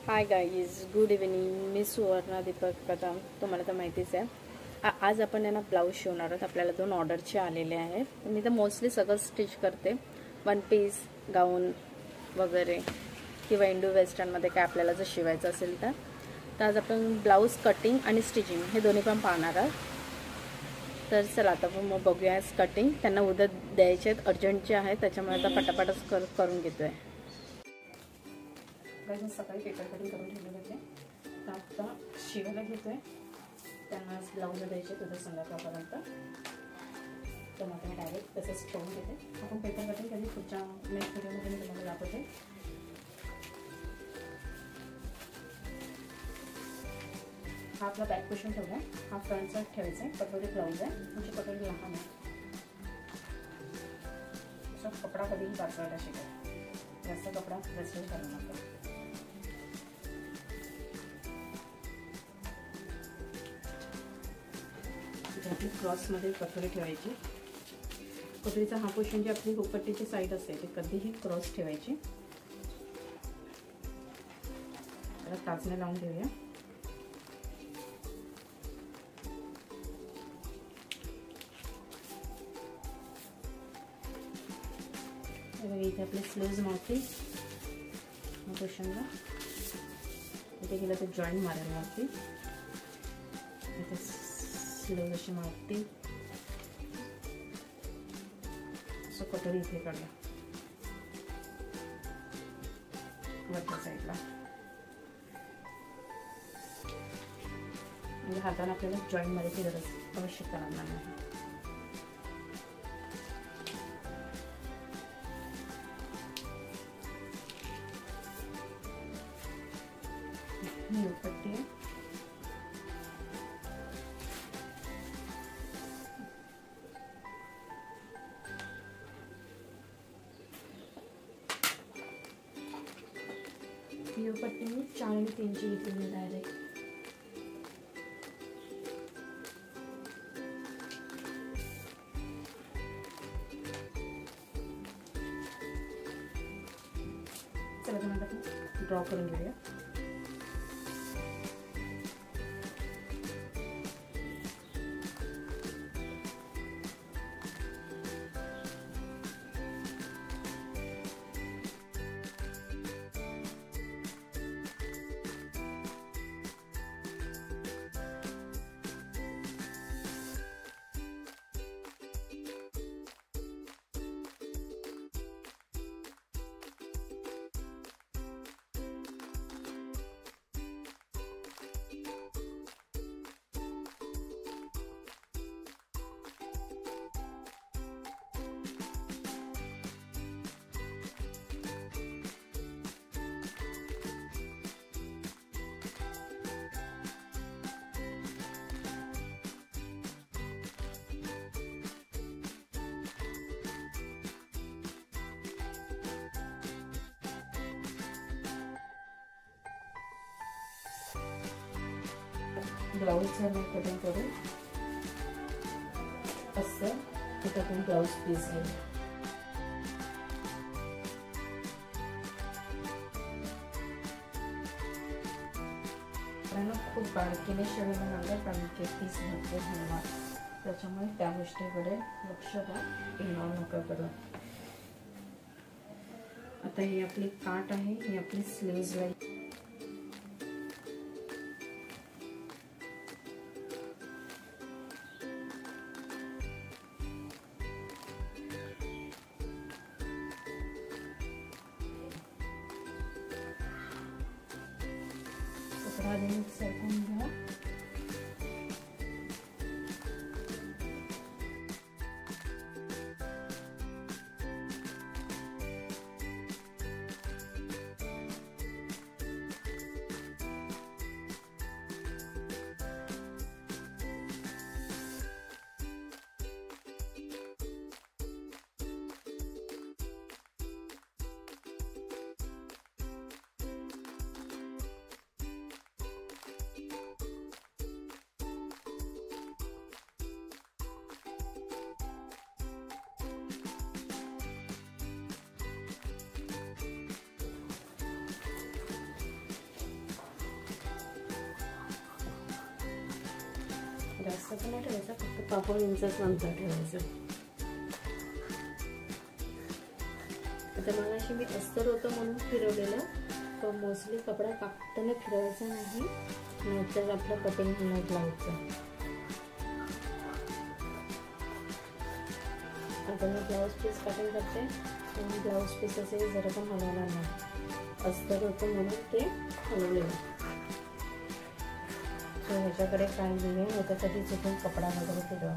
हाय guys, good evening. मी सुवर्णा दीपक कदम, तुम्हाला तर माहितीच आहे. आज आपण यांना ब्लाऊज शिवणार आहोत. आपल्याला 2 ऑर्डरचे आलेले आहेत. मी तर मोस्टली सगळं स्टिच करते, वन पीस, गाऊन वगैरे किंवा इंडो वेस्टर्नमध्ये काय आपल्याला जर शिवायचं असेल तर आज आपण ब्लाऊज कटिंग आणि स्टिचिंग हे दोन्ही पण पाहणार आहोत. तर चला आता मग बघूया कटिंग. त्यांना उद्या द्यायचे आहेत, अर्जंटचे आहेत, त्याच्यामुळे आता पटापटच करून घेतो आहे. मी सकाळी पेपर कटिंग करून ठेवले होते, तर आता शिवायला घेतो आहे. त्यांना ब्लाऊज द्यायचे तुझं संध्याकाळपर्यंत. तर मग मी डायरेक्ट तसंच ठेवून घेते. आपण पेपर कटिंग कधी पुढच्या नेक्स्ट व्हिडिओमध्ये मी तुम्हाला दाखवते. हा आपला बॅक पोर्शन ठेवला आहे, हा फ्रंटचा ठेवायचा आहे. कटोरी ब्लाऊज आहे, तुमची कटोरी लहान आहे. असं कपडा कधीही वाचवायला शिकाय, जास्त कपडा वेस्टेज करू नका. आपली क्रॉसमध्ये कटोरी ठेवायची. कटोरीचा हा पोर्शन जी आपली हुकपट्टीची साईड असते ती कधीही क्रॉस ठेवायची. त्याला टाचण्या लावून घेऊया. इथे आपले स्लीव्ज मावतील पोर्शनला. इथे गेलं तर जॉईंट मारायला लागतील. इथे स्लीव्ज अशी मावतील. असं कटोरी इथे काढला वरच्या साईडला. म्हणजे हाताने आपल्याला जॉईंट मारायची गरज आवश्यकता लागणार नाही. पट्टी आहे. ही पट्टी मी 4 आणि 3 ची घेतली डायरेक्ट. चला तुम्हाला आपण ड्रॉ करून घेऊया. ब्लाऊजचं मी कटिंग करून असं इथं आपण ब्लाऊज पीस घेऊ. खूप बारकीने शिवायला लागलं कारण की पीस भरपूर होणार, त्याच्यामुळे त्या गोष्टीकडे लक्ष द्या, इग्नोर नका करू. आता ही आपली काट आहे, ही आपली स्लीव्ज ला सरकून घ्या. जास्त पण नाही ठेवायचं, फक्त 5 इंचच नंतर ठेवायचं. आता मला अशी मी अस्तर होतं म्हणून फिरवलेलं, पण मोस्टली कपडा कापताना फिरवायचा नाही, नाहीतर आपलं कटिंग होणार ब्लाऊजचं. आता मी ब्लाऊज पीस कटिंग करते आणि ब्लाऊज पीस असे जरा पण हलवणार नाही, अस्तर होतं म्हणून ते हलवलेलं. सो ह्याच्याकडे काय नाही, ह्याच्यासाठी चुकून कपडा वगैरे फिरवा.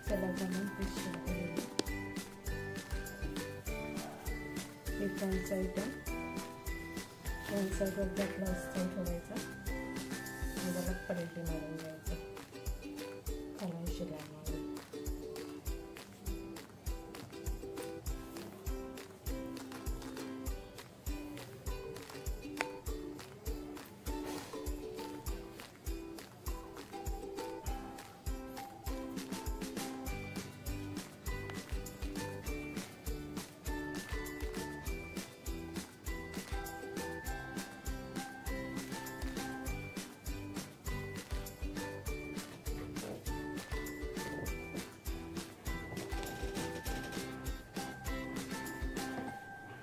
चला जमून फ्रंट साईड वरती आपला अस्तर ठेवायचा आणि त्याला पलटी मारून घ्यायचं खालून शिलाई मारून.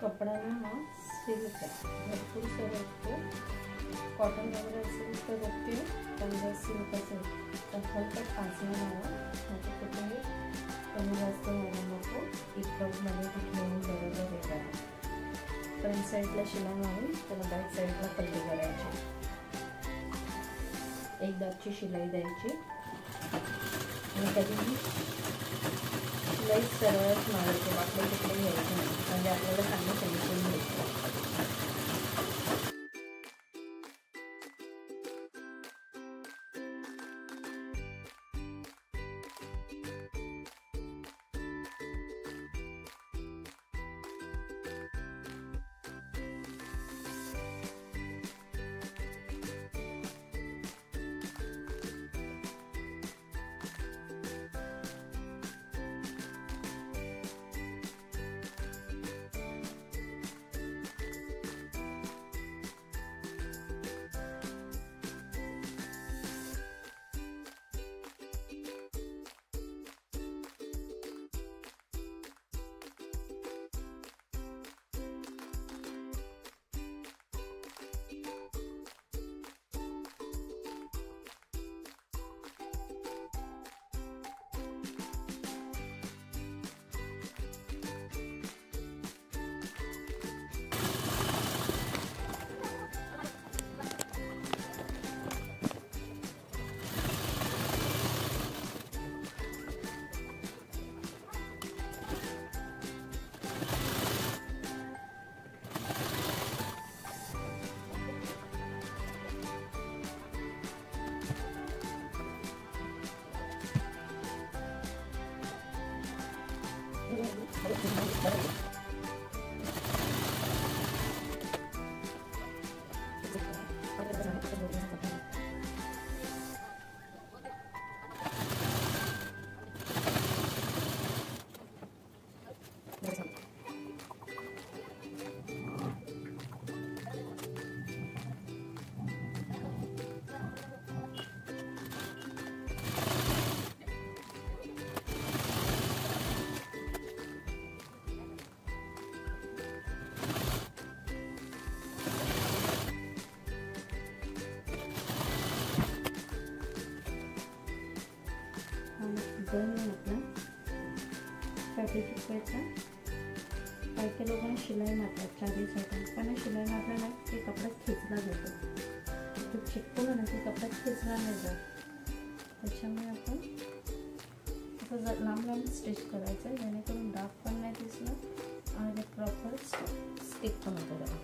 कपडा ना हा सिल्क आहे, भरपूर सर असतो. कॉटन वगैरे असेल तर बघते, पण जर सिल्क असेल तर हलकट काचना मारा, ह्याचं कुठेही कमी जास्त व्हायला नको. इतकंमध्ये कुठेही बरोबर वेगळा. फ्रंट साईडला शिलाई मारून त्याला बॅक साईडला पल्ली करायची, एक दाबची शिलाई द्यायची आणि कधीही शिलाई सरळच मारायची, आपल्या तिकडे घ्यायची नाही, म्हणजे आपल्याला चांगलं फिनिशिंग मिळतं. पॅकेज शिकवायचा. काही लोकांना शिलाई मारतात चारी साईड, पण शिलाई मारला नाही की कपडा खेचला जातो, तो चिटकवलं ना की कपडा खेचला नाही जात. त्याच्यामुळे आपण असं लांब लांब स्टिच करायचं, जेणेकरून डाग पण नाही दिसलं आणि ते प्रॉपर स्टिक पण होतं त्याला.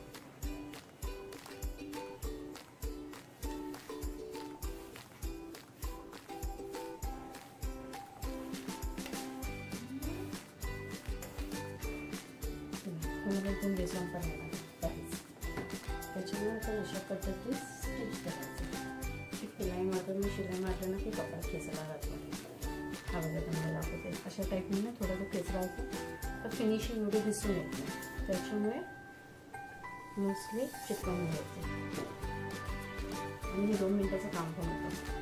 तुम्हाला इथून दिसून पण येणार काहीच. त्याच्यामुळे आपण अशा पद्धतीत स्टिच करायचं. शिलाई मारून मी शिलाई मारलं ना की कपडा खेचला जातो. हा बघा तुम्हाला दाखवते, अशा टाईपने ना थोडा तो खेचला होतो तर फिनिशिंग एवढी दिसून येत नाही. त्याच्यामुळे मोस्टली चिकटवून घ्यायचे आणि हे 2 मिनिटाचं काम पण होतं.